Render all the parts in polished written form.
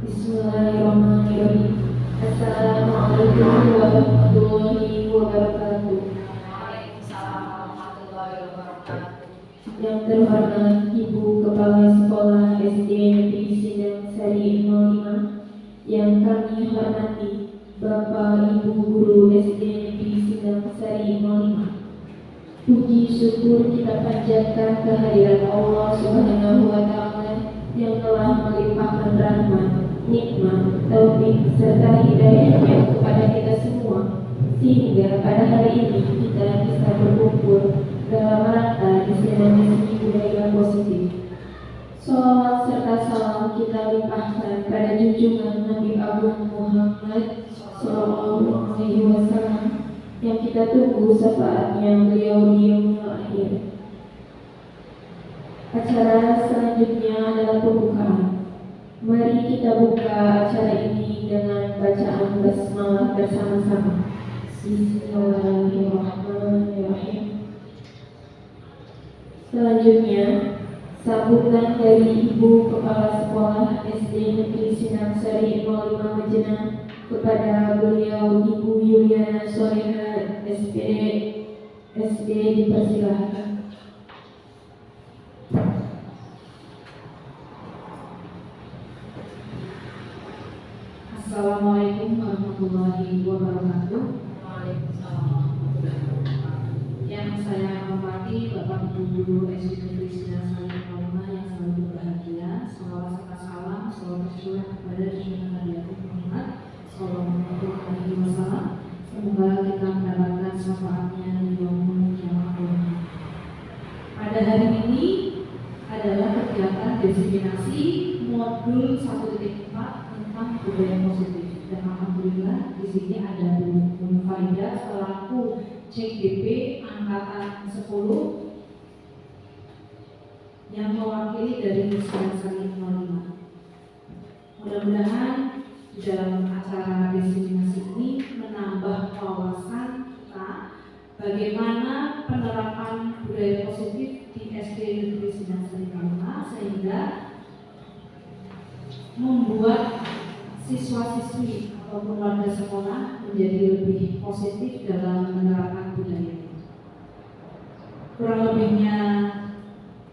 Bismillahirrahmanirrahim. Assalamualaikum warahmatullahi wabarakatuh. Waalaikumsalam warahmatullahi wabarakatuh. Yang terhormat Ibu Kepala Sekolah SD Negeri Sindang Sari 05, yang kami hormati Bapak Ibu Guru SD Negeri Sindang Sari 05. Puji syukur kita panjatkan kehadiran Allah Subhanahu wa Ta'ala yang telah melimpahkan rahmat, nikmat, taufik serta hidayahnya kepada kita semua, sehingga pada hari ini kita bisa berkumpul dalam rangka diseminasi budaya positif. Salawat serta salam kita limpahkan pada junjungan Nabi Agung Muhammad Sallallahu Alaihi Wasallam yang kita tunggu syafaatnya beliau di yaumil akhir. Acara selanjutnya adalah pembukaan. Mari kita buka acara ini dengan bacaan basmalah bersama-sama. Bismillahirrahmanirrahim. Selanjutnya, sambutan dari Ibu Kepala Sekolah SD Negeri Sindang Sari 05 Mejenang kepada beliau Ibu Yuliana Soreha SD dipersilahkan. Assalamualaikum warahmatullahi wabarakatuh. Waalaikumsalam warahmatullahi wabarakatuh. Yang saya hormati Bapak Ibu Guru SD Negeri Sindang Sari 05 yang selalu berbahagia. Salawat serta salam selalu tercurah kepada junjungan Nabi Agung Muhammad Sallallahu Alaihi Wasallam. Semoga kita mendapatkan syafaatnya di yaumul kiamat. Pada hari ini adalah kegiatan diseminasi modul 1.4 tentang budaya positif, dan alhamdulillah di sini ada Bu Farida selaku CGP angkatan 10 yang mewakili dari Sindang Sari 05. Mudah-mudahan di dalam acara diseminasi ini menambah wawasan kita bagaimana penerapan budaya positif di SD Negeri Sindang Sari 05 sehingga membuat siswa-siswi ataupun warga sekolah menjadi lebih positif dalam menerapkan budaya itu. Kurang lebihnya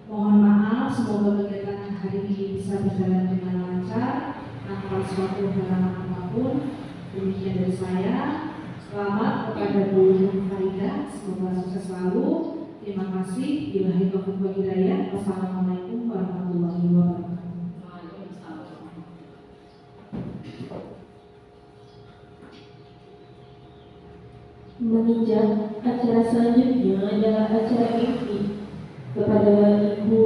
mohon maaf, semoga kegiatan hari ini bisa berjalan dengan lancar tanpa suatu halangan apapun. Demikian dari saya. Selamat kepada Bu Farida, semoga sukses selalu. Terima kasih. Billahi taufiq wal hidayah. Wassalamualaikum warahmatullahi wabarakatuh. Menginjak acara selanjutnya adalah acara mimpi. Kepada Ibu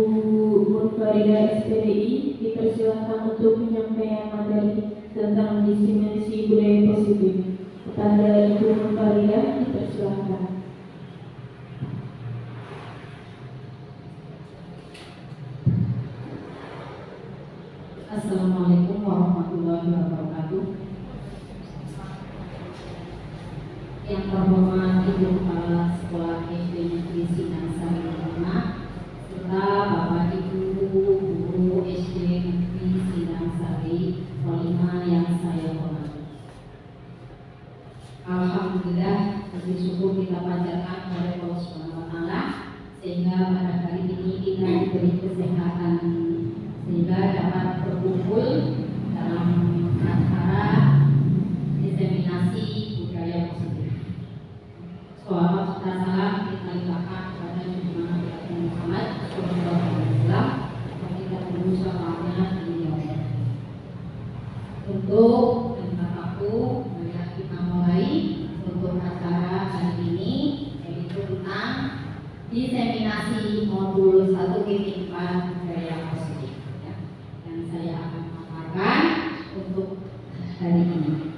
Munfarida SPDI dipersilakan untuk menyampaikan materi tentang diseminasi budaya positif. Kepada Ibu Munfarida dipersilakan. Assalamualaikum warahmatullahi wabarakatuh. Yang terhormat Ibu Kepala Sekolah SD Negeri Sindang Sari 05 serta Bapak Ibu Guru SD Negeri Sindang Sari 05 yang saya hormati. Alhamdulillah, puji syukur kita panjatkan kepada Allah Subhanahu wa Ta'ala sehingga pada hari ini kita diberi kesehatan sehingga dapat berkumpul dalam acara diseminasi budaya positif. Salawat serta salam kita limpahkan kepada junjungan Nabi Agung Muhammad Sallallahu Alaihi Wasallam yang kita tunggu syafaatnya di yaumil. Untuk dan kataku, marilah kita mulai untuk acara hari ini, yaitu tentang diseminasi modul 1.4 budaya positif yang saya akan paparkan untuk hari ini.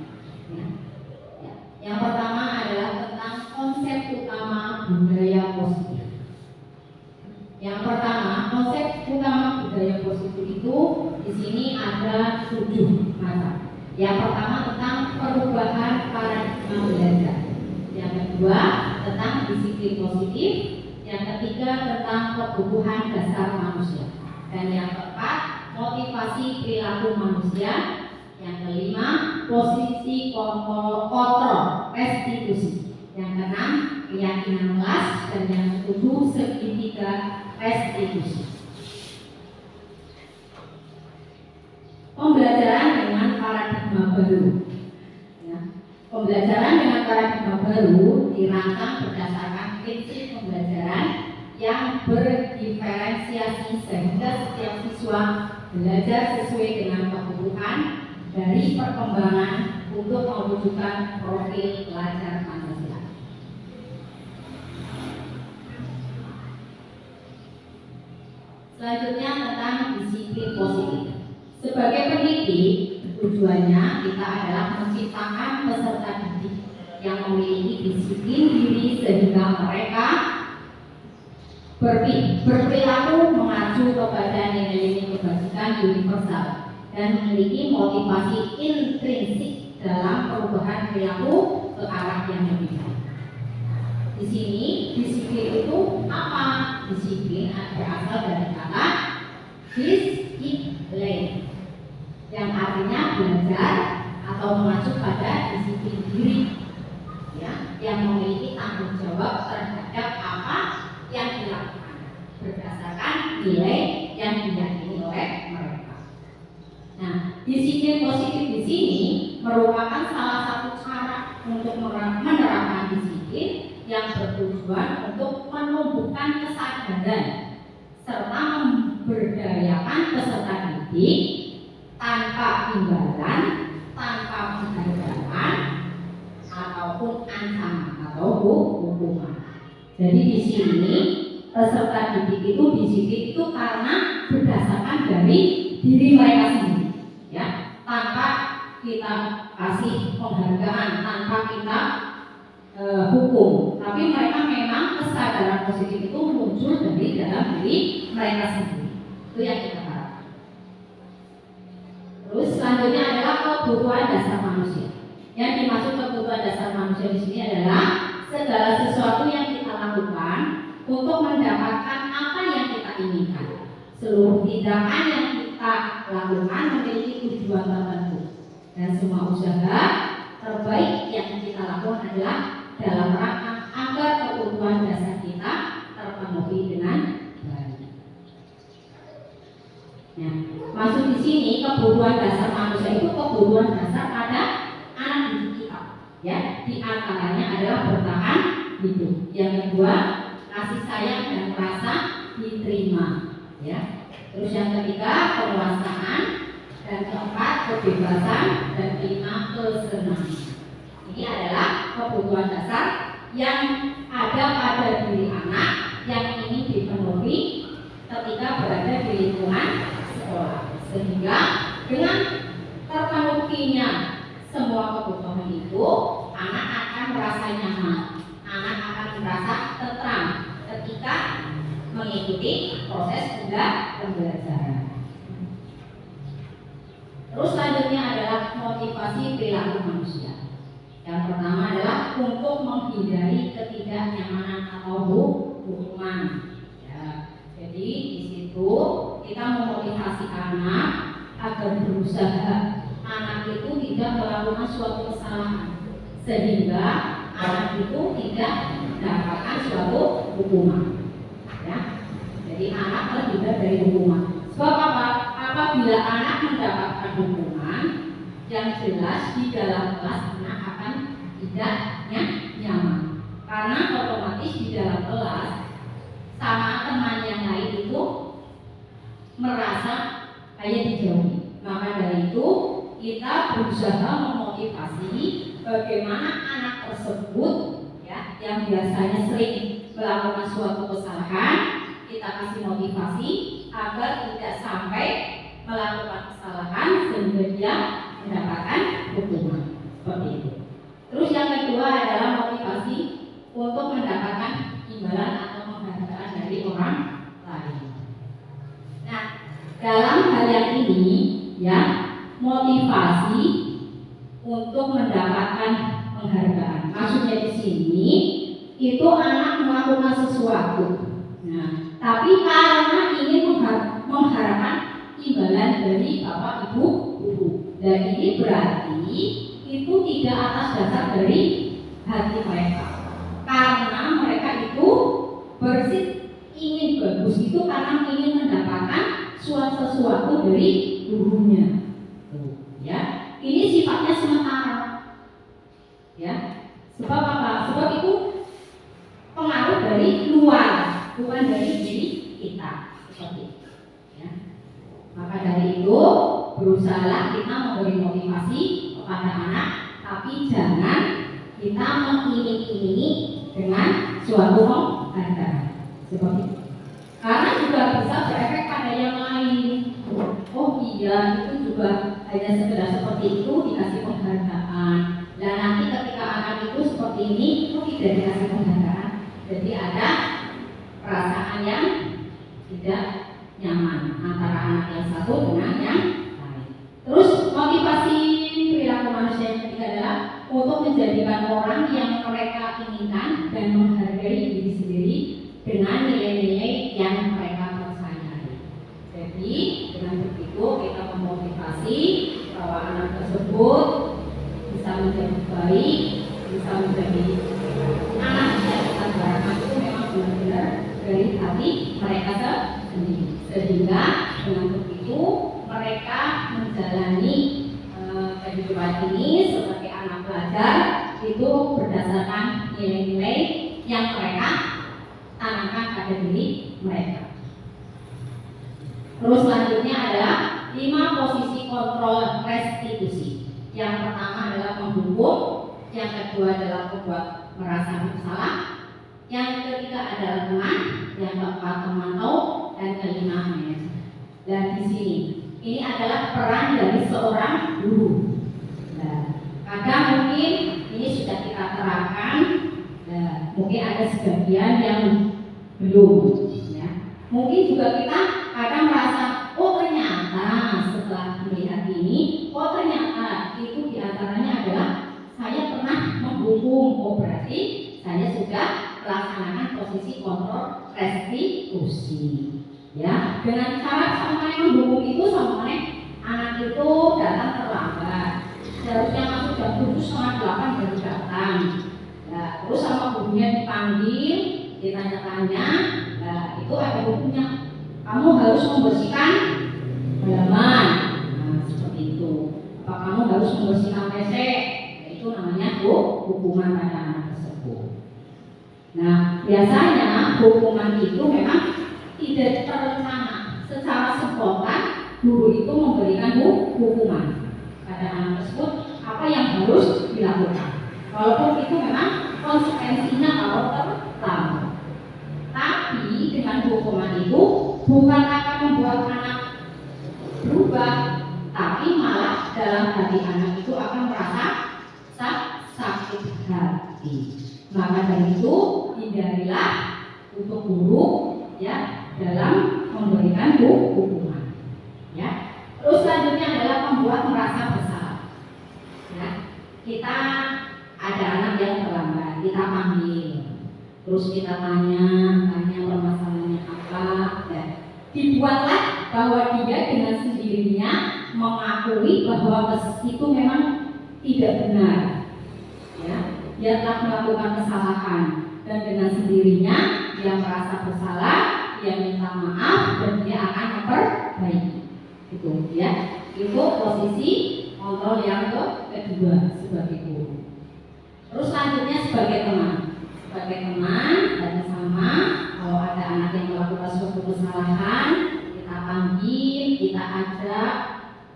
Yang pertama adalah tentang konsep utama budaya positif. Yang pertama, konsep utama budaya positif itu di sini ada 7 mata. Yang pertama tentang perubahan paradigma belajar. Yang kedua tentang disiplin positif. Yang ketiga tentang kebutuhan dasar manusia. Dan yang keempat motivasi perilaku manusia. Yang kelima, posisi kontrol restitusi. Yang keenam, keyakinan kelas. Dan yang ketujuh, segitiga restitusi. Pembelajaran dengan paradigma baru. Ya. Pembelajaran dengan paradigma baru dirancang berdasarkan prinsip pembelajaran yang berdiferensiasi sehingga setiap siswa belajar sesuai dengan kebutuhan dari perkembangan untuk mewujudkan profil pelajar Pancasila. Selanjutnya tentang disiplin positif. Sebagai pendidik, tujuannya kita adalah menciptakan peserta didik yang memiliki disiplin diri sehingga mereka berperilaku mengacu kepada nilai-nilai kebajikan universal dan memiliki motivasi intrinsik dalam perubahan perilaku ke arah yang lebih baik. Di sini disiplin itu apa? Disiplin berasal dari kata disiplin yang artinya belajar atau mengacu pada disiplin diri, ya, yang memiliki tanggung jawab terhadap apa yang dilakukan berdasarkan nilai yang diyakini oleh mereka. Nah, disiplin positif di sini merupakan salah satu cara untuk menerapkan disiplin yang bertujuan untuk menumbuhkan kesadaran serta memberdayakan peserta didik tanpa imbalan, tanpa penghargaan ataupun ancaman atau hukuman. Jadi di sini peserta didik itu disiplin itu karena berdasarkan dari diri mereka sendiri, ya, tanpa kita kasih penghargaan, tanpa kita hukum, tapi mereka memang kesadaran positif itu muncul dari dalam diri mereka sendiri. Itu yang kita harapkan. Terus selanjutnya adalah kebutuhan dasar manusia. Yang dimaksud kebutuhan dasar manusia di sini adalah segala sesuatu yang kita lakukan untuk mendapatkan apa yang kita inginkan. Seluruh tindakan yang kita lakukan memiliki tujuan tertentu, dan semua usaha terbaik yang kita lakukan adalah dalam rangka agar kebutuhan dasar kita terpenuhi dengan baik. Nah, maksud di sini kebutuhan dasar manusia itu kebutuhan dasar pada anak didik kita, ya. Di antaranya adalah bertahan hidup. Yang kedua, kasih sayang dan rasa diterima, ya. Terus yang ketiga, penguasaan, dan keempat, kebebasan, dan kelima, kesenangan. Ini adalah kebutuhan dasar yang ada pada diri anak yang ingin dipenuhi ketika berada di lingkungan sekolah, sehingga dengan terpenuhinya semua kebutuhan itu, anak akan merasa nyaman, anak akan merasa tentram ketika mengikuti proses pembelajaran. Terus selanjutnya adalah motivasi perilaku manusia. Yang pertama adalah untuk menghindari ketidaknyamanan atau hukuman. Ya, jadi di situ kita memotivasi anak agar berusaha. Anak itu tidak melakukan suatu kesalahan sehingga anak itu tidak mendapatkan suatu hukuman. Ya, jadi anak terhindar dari hukuman. Sebab apa? Apabila anak mendapatkan hukuman, yang jelas di dalam kelas anak akan tidak nyaman, karena otomatis di dalam kelas sama teman yang lain itu merasa kayak dijauhi. Maka dari itu kita berusaha memotivasi bagaimana anak tersebut, ya, yang biasanya sering melakukan suatu kesalahan, kita kasih motivasi agar tidak sampai melakukan kesalahan sehingga dia mendapatkan hukuman. Seperti itu. Terus yang kedua adalah motivasi untuk mendapatkan imbalan atau penghargaan dari orang lain. Nah, dalam hal yang ini, ya, motivasi untuk mendapatkan penghargaan. Maksudnya di sini itu anak melakukan sesuatu. Nah, tapi karena ingin mengharapkan imbalan dari bapak ibu guru. Dan ini berarti itu tidak atas dasar dari hati mereka, karena mereka itu bersih ingin bagus itu karena ingin mendapatkan sesuatu dari gurunya. Ya, ini sifatnya sementara. Ya, sebab apa? Sebab itu pengaruh dari luar, bukan dari diri kita. Seperti itu. Ya. Maka dari itu berusahalah kita memberi motivasi kepada anak, tapi jangan kita mengiming-imingi dengan suatu penghargaan. Seperti itu. Karena juga bisa berefek pada yang lain. Oh iya, itu juga hanya sekedar seperti itu dikasih penghargaan. Dan nanti ketika anak itu seperti ini, kok tidak dikasih penghargaan? Jadi ada perasaan yang tidak nyaman antara anak yang satu dengan yang lain. Terus motivasi perilaku manusia yang ketiga adalah untuk menjadikan orang yang mereka inginkan dan menghargai diri sendiri dengan nilai-nilai yang mereka percayai. Jadi dengan begitu kita memotivasi bahwa anak tersebut bisa menjadi baik, bisa menjadi anak yang kita harapkan itu memang benar-benar dari hati mereka sendiri. Sehingga dengan begitu mereka menjalani kehidupan ini sebagai anak belajar itu berdasarkan nilai-nilai yang mereka tanamkan pada diri mereka. Terus selanjutnya adalah 5 posisi kontrol restitusi. Yang pertama adalah menghukum, yang kedua adalah membuat merasa bersalah, yang ketiga adalah teman, yang keempat memantau, dan kelima manajer. Dan di sini ini adalah peran dari seorang guru. Nah, kadang mungkin ini sudah kita terapkan, mungkin ada sebagian yang belum. Ya. Mungkin juga kita kadang merasa, oh ternyata setelah melihat ini, oh ternyata itu diantaranya adalah saya pernah menghukum. Oh berarti saya sudah melaksanakan posisi kontrol restitusi. Ya, dengan cara sama yang menghukum itu sama anak itu datang terlambat. Seharusnya masuk jam 7:30 baru datang. Nah, terus sama gurunya dipanggil, ditanya-tanya. Nah, itu ada hukumnya. Kamu harus membersihkan halaman. Nah, seperti itu. Apa kamu harus membersihkan WC? Nah, itu namanya hukuman pada anak tersebut. Nah, biasanya hukuman itu memang tidak terencana. Secara spontan guru itu memberikan hukuman pada anak tersebut apa yang harus dilakukan. Walaupun itu memang konsekuensinya kalau terlambat. Tapi dengan hukuman itu bukan akan membuat anak berubah, tapi malah dalam hati anak itu akan merasa sakit hati. Maka dari itu hindarilah untuk guru ya dalam memberikan hukuman. Ya. Terus selanjutnya adalah membuat merasa bersalah. Ya. Kita ada anak yang terlambat, kita panggil, terus kita tanya permasalahannya apa, ya. Dibuatlah bahwa dia dengan sendirinya mengakui bahwa itu memang tidak benar, ya. Dia telah melakukan kesalahan dan dengan sendirinya dia merasa bersalah, dia minta maaf dan dia akan memperbaiki. Itu, ya. Itu posisi kontrol yang kedua sebagai guru. Terus selanjutnya sebagai teman. Sebagai teman dan sama kalau ada anak yang melakukan suatu kesalahan, kita panggil, kita ajak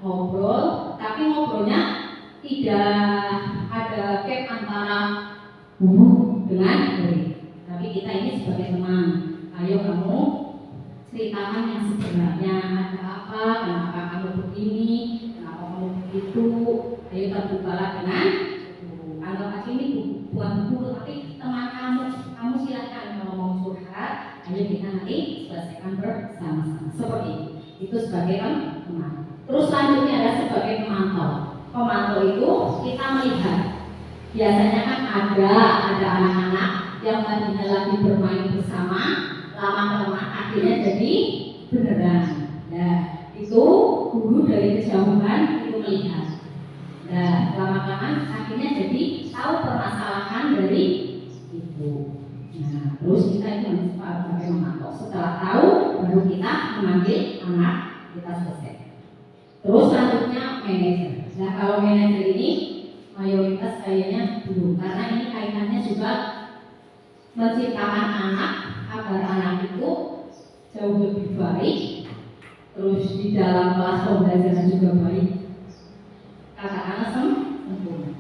ngobrol, tapi ngobrolnya tidak ada gap antara guru dengan murid. Tapi kita ini sebagai teman, ayo kamu ceritakan yang sebenarnya, ada apa, kenapa kamu begini, kenapa kamu begitu, ayo terbukalah dengan guru. Anggap aja ini bukan guru tapi teman kamu silakan kalau mau curhat, ayo kita nanti selesaikan bersama-sama. Seperti itu sebagai teman. Terus selanjutnya adalah sebagai pemantau. Pemantau itu kita melihat, biasanya kan ada anak-anak yang tadinya lagi bermain bersama, lama-lama akhirnya jadi beneran. Nah, itu guru dari kejauhan itu melihat pengalaman akhirnya jadi tahu permasalahan dari ibu. Nah, terus kita itu sebagai memantau. Setelah tahu, baru kita memanggil anak, kita selesai. Terus selanjutnya manajer. Nah, kalau manajer ini mayoritas kayaknya belum, karena ini kaitannya juga menciptakan anak agar anak itu jauh lebih baik, terus di dalam kelas pembelajaran juga baik, katakanlah sempurna.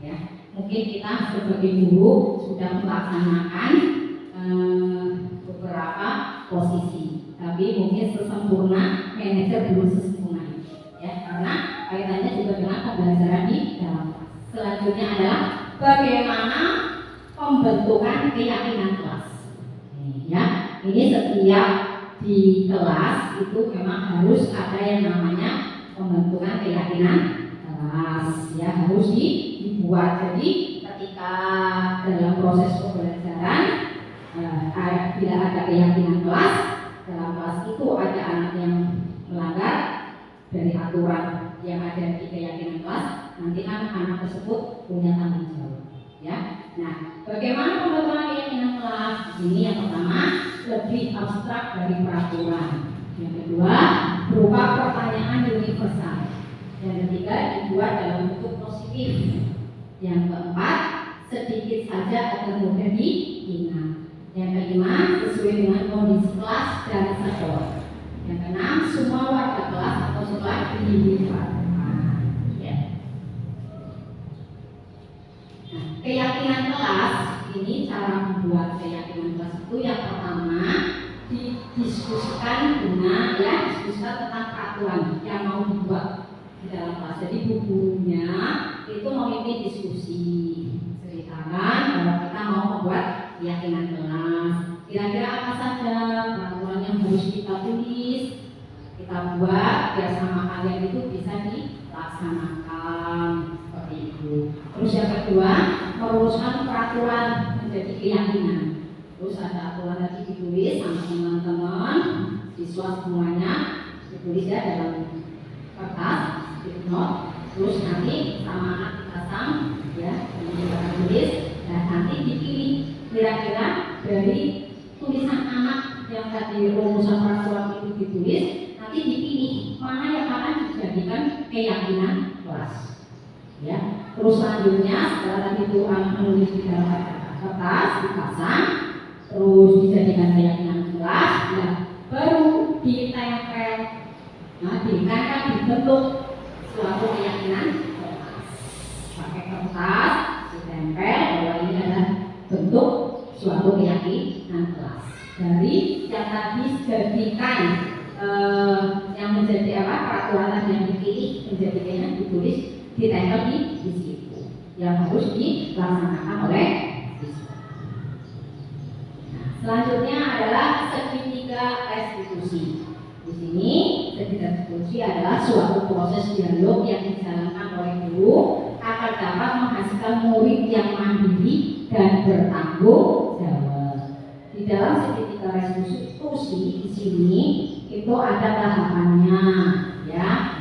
Ya, mungkin kita sebagai guru sudah melaksanakan beberapa posisi, tapi mungkin sesempurna manajer belum sesempurna itu, ya, karena kaitannya juga dengan pembelajaran di dalam kelas. Selanjutnya adalah bagaimana pembentukan keyakinan kelas. Ya, ini setiap di kelas itu memang harus ada yang namanya pembentukan keyakinan kelas, ya, harus dibuat. Jadi ketika dalam proses pembelajaran bila ada keyakinan kelas, dalam kelas itu ada anak yang melanggar dari aturan yang ada di keyakinan kelas, nanti kan anak tersebut punya tanggung jawab, ya. Nah, bagaimana pembentukan keyakinan kelas? Ini yang pertama, lebih abstrak dari peraturan. Yang kedua, berupa pertanyaan universal. Yang ketiga, dibuat dalam bentuk positif. Yang keempat, sedikit saja agar mudah diingat. Yang kelima, sesuai dengan kondisi kelas dan sekolah. Yang keenam, semua warga kelas atau sekolah dilibatkan. Keyakinan kelas ini, cara membuat keyakinan kelas itu yang pertama didiskusikan dengan, ya, diskusikan tentang peraturan yang mau dibuat di dalam kelas. Jadi bukunya itu memimpin diskusi, ceritakan bahwa kita mau membuat keyakinan kelas. Kira-kira apa saja peraturan yang harus kita tulis, kita buat biar sama kalian itu bisa dilaksanakan seperti itu. Terus yang kedua, merumuskan peraturan menjadi keyakinan. Terus ada aturan tadi ditulis sama teman-teman siswa semuanya, ditulis ya dalam kertas, dipnot. Terus nanti sama anak dipasang, ya, kita tulis, dan nanti dipilih kira-kira dari tulisan anak yang tadi rumusan peraturan itu ditulis, nanti dipilih mana yang akan dijadikan keyakinan kelas. Ya, terus selanjutnya setelah tadi itu menulis di dalam kertas dipasang, terus dijadikan keyakinan kelas, ya, baru ditempel. Nah, ditempel dibentuk suatu keyakinan kelas. Pakai kertas ditempel bahwa ini adalah bentuk suatu keyakinan kelas. Dari yang tadi dijadikan yang menjadi apa peraturan tadi yang dipilih menjadi keyakinan ditulis, ditempel di situ yang harus dilaksanakan oleh siswa. Nah, selanjutnya adalah segitiga restitusi. Di sini segitiga restitusi adalah suatu proses dialog yang dijalankan oleh guru agar dapat menghasilkan murid yang mandiri dan bertanggung jawab. Di dalam segitiga restitusi di sini itu ada tahapannya, ya.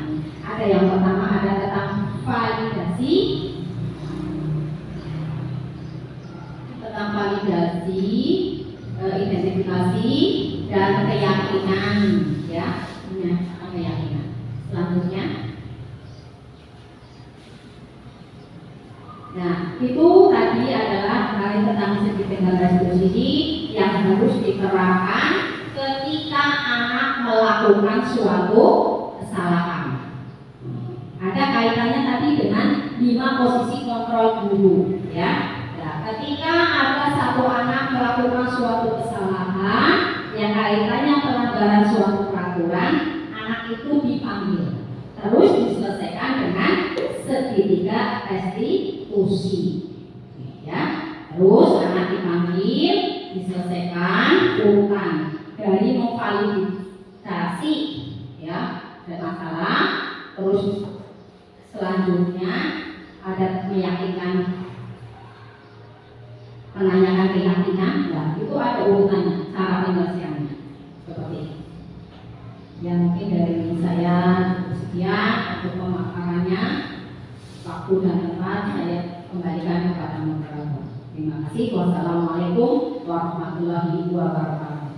Ada yang pertama ada tentang validasi, identifikasi dan keyakinan, ya, keyakinan. Selanjutnya, nah itu tadi adalah hal tentang segitiga restitusi yang harus diterapkan ketika anak melakukan suatu kesalahan. Ada kaitannya tadi dengan 5 posisi kontrol guru, ya. Nah, ketika ada satu anak melakukan suatu kesalahan yang kaitannya pelanggaran suatu peraturan, anak itu dipanggil, terus diselesaikan dengan segitiga restitusi, ya. Terus anak dipanggil, diselesaikan urutan dari memvalidasi, ya, ada masalah, terus selanjutnya ada meyakinkan, menanyakan keyakinan, nah itu ada urutannya, cara penyelesaiannya seperti ini. Ya mungkin dari saya sekian untuk pemaparannya. Waktu waktu dan tempat saya kembalikan kepada moderator. Terima kasih. Wassalamualaikum warahmatullahi wabarakatuh.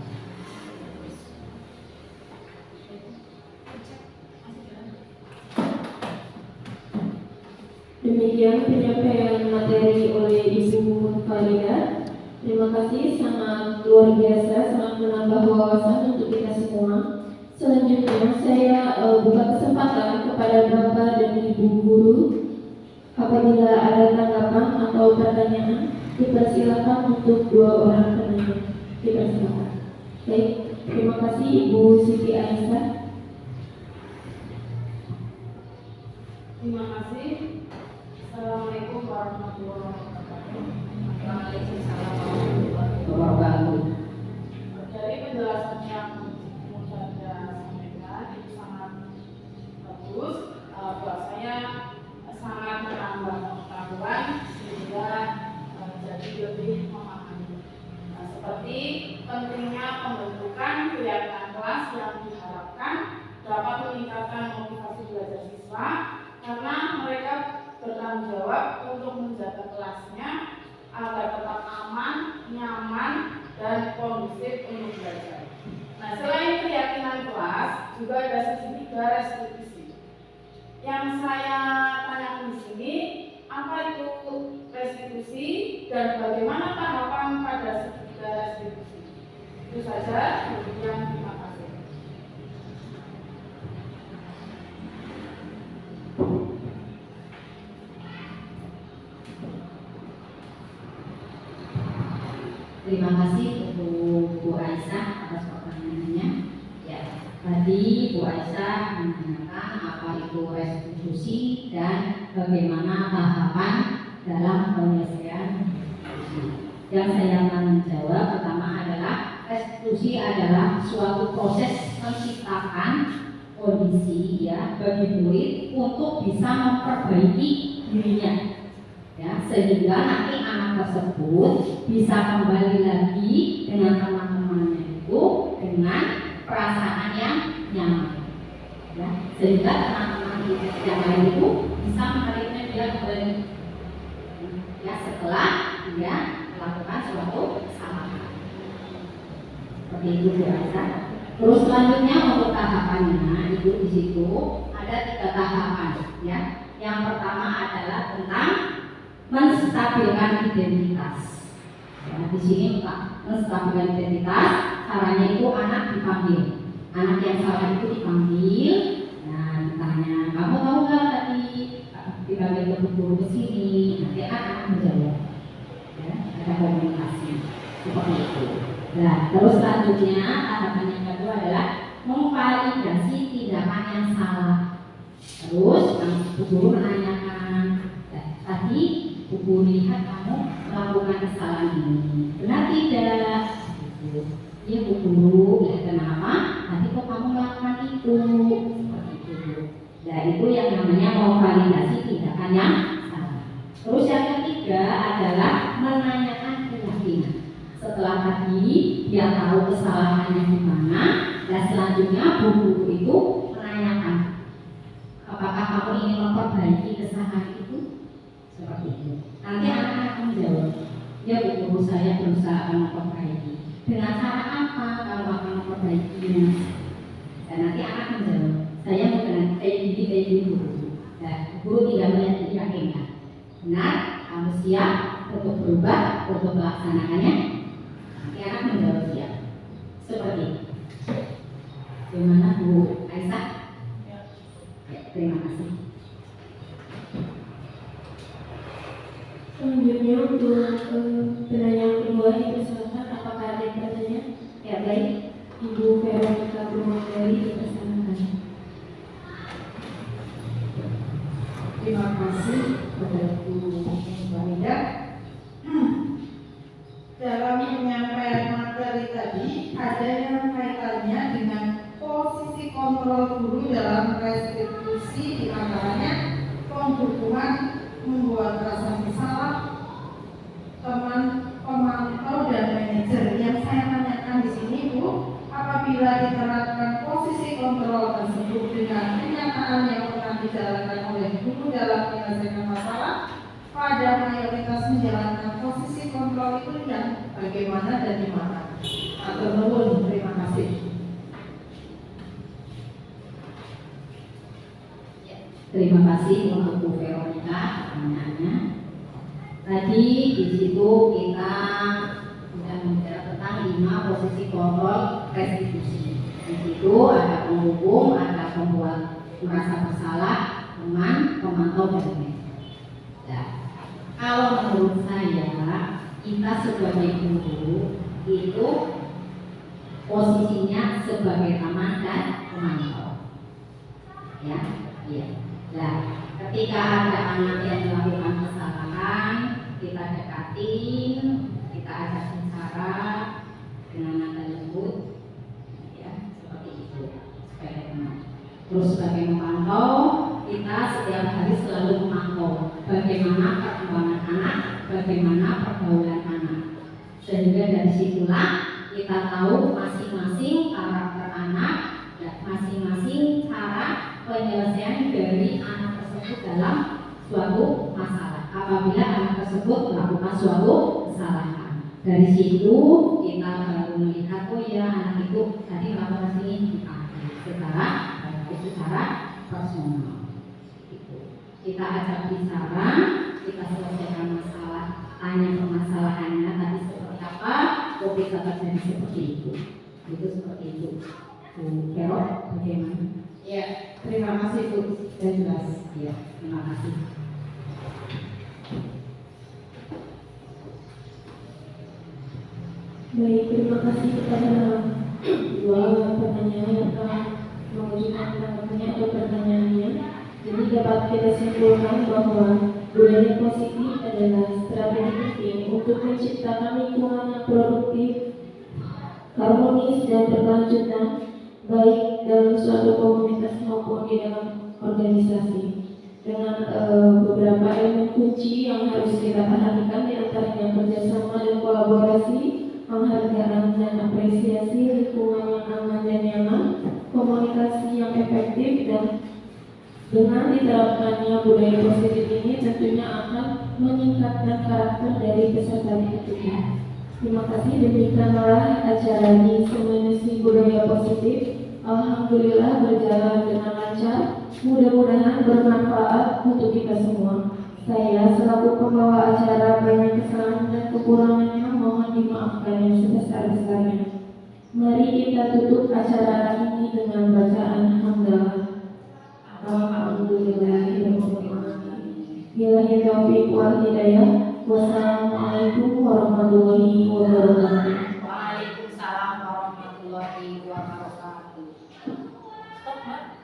Demikian penyampaian materi oleh Ibu Farida. Terima kasih, sangat luar biasa, sangat menambah wawasan untuk kita semua. Selanjutnya saya buka kesempatan kepada Bapak dan Ibu Guru. Apabila ada tanggapan atau pertanyaan, dipersilakan untuk 2 orang penanya. Dipersilakan. Baik, terima kasih Ibu Siti Aisyah. Terima kasih. Assalamualaikum warahmatullahi wabarakatuh. Waalaikumsalam warahmatullahi Wabarakatuh. Dari penjelasan yang Musada sampaikan itu sangat bagus, bahwasanya sangat menambah pengetahuan sehingga jadi lebih memahami. Seperti pentingnya pembentukan kegiatan kelas yang diharapkan dapat meningkatkan motivasi belajar siswa karena mereka bertanggung jawab untuk menjaga kelasnya agar tetap aman, nyaman, dan kondusif untuk belajar. Nah, selain keyakinan kelas, juga ada segitiga restitusi. Yang saya tanyakan di sini, apa itu restitusi dan bagaimana tahapan pada segitiga restitusi? Itu saja. Demikian, terima kasih. Terima kasih untuk Bu Aisyah atas pertanyaannya. Ya, tadi Bu Aisyah menanyakan apa itu restitusi dan bagaimana tahapan dalam penyelesaian restitusi. Yang saya akan menjawab pertama adalah restitusi adalah suatu proses menciptakan kondisi ya bagi murid untuk bisa memperbaiki dirinya. Ya, sehingga nanti anak tersebut bisa kembali lagi dengan teman-temannya itu dengan perasaan yang nyaman. Ya, sehingga teman-teman yang lain itu bisa menerima dia kembali. Ya, setelah dia melakukan suatu kesalahan. Seperti itu Bu Aisyah. Terus selanjutnya untuk tahapannya itu di situ ada 3 tahapan. Ya, yang pertama adalah tentang menstabilkan identitas. Ya, di sini menstabilkan identitas, caranya itu anak dipanggil. Anak yang salah itu dipanggil. Nah, ditanya, kamu tahu nggak tadi dipanggil ke guru ke sini? Nanti anak menjawab. Ya, ada komunikasi seperti itu. Nah, terus selanjutnya tahapan yang kedua adalah memvalidasi tindakan yang salah. Terus guru menanyakan, tadi Ibu lihat kamu melakukan kesalahan ini, benar tidak? Ya Bu Guru, ya kenapa? Tadi kok kamu melakukan itu? Seperti itu. Nah, itu yang namanya memvalidasi tindakan yang salah. Terus yang ketiga adalah menanyakan keyakinan. Setelah tadi dia tahu kesalahannya di mana, dan selanjutnya Bu Guru itu menanyakan, apakah kamu ingin memperbaiki kesalahan itu? Seperti itu. Nanti anak-anak menjawab, ya Bu Guru, saya berusaha memperbaiki. Dengan cara apa kalau akan memperbaikinya? Dan nanti anak menjawab, saya dengan kayak gini Bu Guru. Dan Bu Guru tidak meyakinkan. Benar, kamu siap untuk berubah, untuk melaksanakannya? Nanti anak menjawab siap. Seperti itu. Gimana Bu Aisyah? Ya, terima kasih. Selanjutnya untuk penanya kedua, dipersilakan. Apakah ada yang bertanya? Ya, baik. Ibu Veronica Brumondari, dipersilakan. Terima kasih kepada Bu Farida. Dalam penyampaian materi tadi ada yang kaitannya dengan posisi kontrol guru dalam restitusi, di antaranya penghukuman, membuat rasa bersalah, teman pemantau dan manajer. Yang saya tanyakan di sini Bu, apabila diterapkan posisi kontrol tersebut dengan kenyataan yang pernah dijalankan oleh guru dalam dalam menyelesaikan masalah, pada mayoritas menjalankan posisi kontrol itu yang bagaimana dan di mana. Atur nuwun, terima kasih. Terima kasih untuk Bu Veronica pertanyaannya. Tadi di situ kita sudah membicarakan tentang 5 posisi kontrol restitusi. Di situ ada penghukum, ada pembuat merasa bersalah, teman, pemantau, dan manajer. Nah, kalau menurut saya kita sebagai guru itu posisinya sebagai teman dan pemantau. Ya, iya. Nah, ketika ada anak yang melakukan kesalahan, kita dekatin, kita ajak bicara dengan nada lembut, ya seperti itu sebagai teman. Terus sebagai memantau, kita setiap hari selalu memantau bagaimana perkembangan anak, bagaimana pergaulan anak, sehingga dari situlah kita tahu masing-masing karakter anak dan masing-masing cara penyelesaian dari anak tersebut dalam suatu masalah apabila anak tersebut melakukan suatu kesalahan. Dari situ kita baru melihat, oh ya anak itu tadi melakukan ini secara personal. Kita ajak bicara, kita selesaikan masalah, tanya permasalahannya tadi seperti apa, kok bisa terjadi seperti itu. Itu seperti itu. Bu Vero, bagaimana? Ya, terima kasih Bu, sudah jelas. Ya, terima kasih. Baik, terima kasih kepada dua pertanyaan yang telah mengajukan pertanyaannya. Jadi dapat kita simpulkan bahwa budaya positif adalah strategi penting untuk menciptakan lingkungan yang produktif, harmonis dan berkelanjutan, baik dalam suatu komunitas maupun di dalam organisasi. Dengan beberapa elemen kunci yang harus kita perhatikan, di antaranya kerjasama dan kolaborasi, penghargaan dan apresiasi, lingkungan yang aman dan nyaman, komunikasi yang efektif, dan dengan diterapkannya budaya positif ini tentunya akan meningkatkan karakter dari peserta didik. Terima kasih, demikianlah acara di Seminasi Budaya Positif. Alhamdulillah berjalan dengan lancar. Mudah-mudahan bermanfaat untuk kita semua. Saya selaku pembawa acara banyak kesalahan dan kekurangannya, mohon dimaafkan yang sebesar-besarnya. Mari kita tutup acara ini dengan bacaan hamdalah. Billahi taufiq wal hidayah. Wassalamualaikum warahmatullahi wabarakatuh. Waalaikumsalam warahmatullahi wabarakatuh. Stop, Mbak.